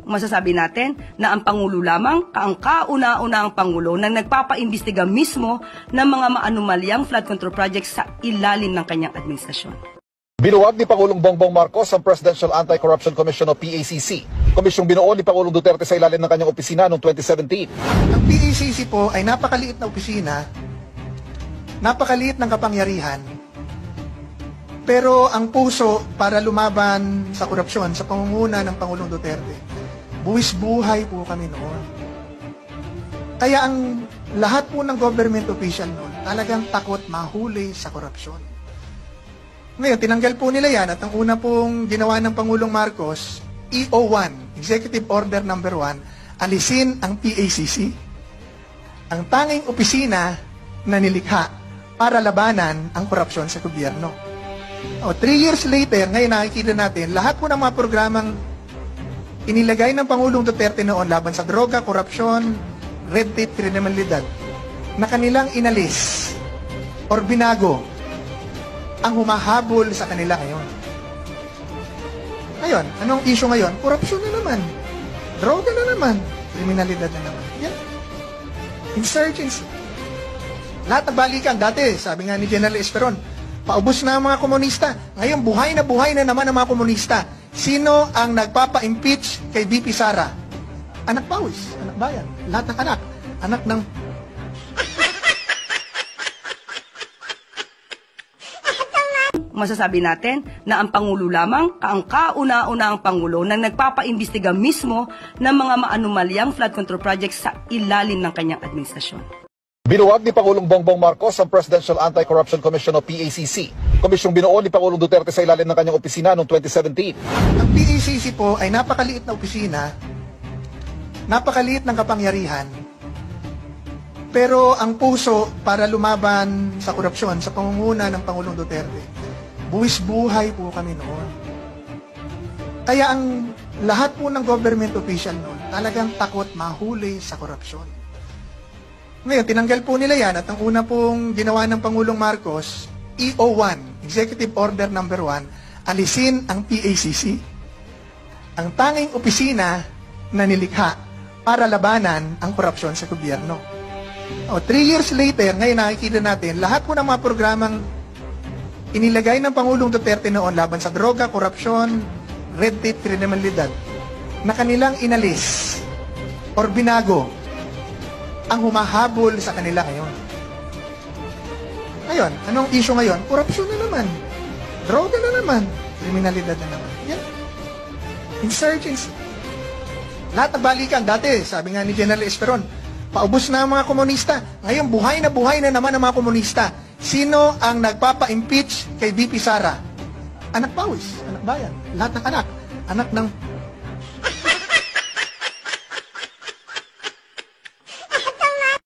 masasabi natin na ang Pangulo lamang ang kauna-unahang Pangulo na nagpapaimbestiga mismo ng mga maanumalyang flood control projects sa ilalim ng kanyang administrasyon. Binuwag ni Pangulong Bongbong Marcos ang Presidential Anti-Corruption Commission o PACC. Komisyong binuo ni Pangulong Duterte sa ilalim ng kanyang opisina noong 2017. Ang PACC po ay napakaliit na opisina, napakaliit ng kapangyarihan, pero ang puso para lumaban sa korupsyon sa pangunguna ng Pangulong Duterte, buwis buhay po kami noon. Kaya ang lahat po ng government official noon talagang takot mahuli sa korupsyon. Ngayon, tinanggal po nila yan at ang una pong ginawa ng Pangulong Marcos, EO1, Executive Order No. 1, alisin ang PACC. Ang tanging opisina na nilikha para labanan ang korupsyon sa gobyerno. 3 years later, ngayon nakikita natin, lahat po ng mga programang inilagay ng Pangulong Duterte noon laban sa droga, korupsyon, red tape, kriminalidad, na kanilang inalis or binago ang humahabol sa kanila ngayon. Ngayon, anong issue ngayon? Korupsyon na naman. Droga na naman. Kriminalidad na naman. Yan. Insurgency. Lahat ng balikan. Dati, sabi nga ni General Esperon, paubos na ang mga komunista. Ngayon, buhay na naman ang mga komunista. Sino ang nagpapa-impeach kay VP Sara? Anak Pawis, anak bayan. Lahat ng anak. Anak ng masasabi natin na ang Pangulo lamang ang kauna-unahang Pangulo na nagpapaimbestiga mismo ng mga maanumalyang flood control projects sa ilalim ng kanyang administrasyon. Binuwag ni Pangulong Bongbong Marcos ang Presidential Anti-Corruption Commission o PACC. Komisyong binuo ni Pangulong Duterte sa ilalim ng kanyang opisina noong 2017. Ang PACC po ay napakaliit na opisina, napakaliit ng kapangyarihan, pero ang puso para lumaban sa korupsyon sa pangunguna ng Pangulong Duterte, buwis buhay po kami noon. Kaya ang lahat po ng government official noon talagang takot mahuli sa korupsyon. Ngayon, tinanggal po nila yan at ang una pong ginawa ng Pangulong Marcos, EO1, Executive Order No. 1, alisin ang PACC. Ang tanging opisina na nilikha para labanan ang korupsyon sa gobyerno. 3 years later, ngayon nakikita natin, lahat po ng mga programang inilagay ng Pangulong Duterte noon laban sa droga, korupsyon, red tape, kriminalidad, na kanilang inalis or binago ang humahabol sa kanila ngayon. Ngayon, anong issue ngayon? Korupsyon na naman. Droga na naman. Kriminalidad na naman. Yan. Insurgency. Lahat ng balikan. Dati, sabi nga ni General Esperon, paubos na ang mga komunista. Ngayon, buhay na naman ang mga komunista. Sino ang nagpapa-impeach kay VP Sara? Anak Pawis, anak bayan. Lahat ng anak. Anak ng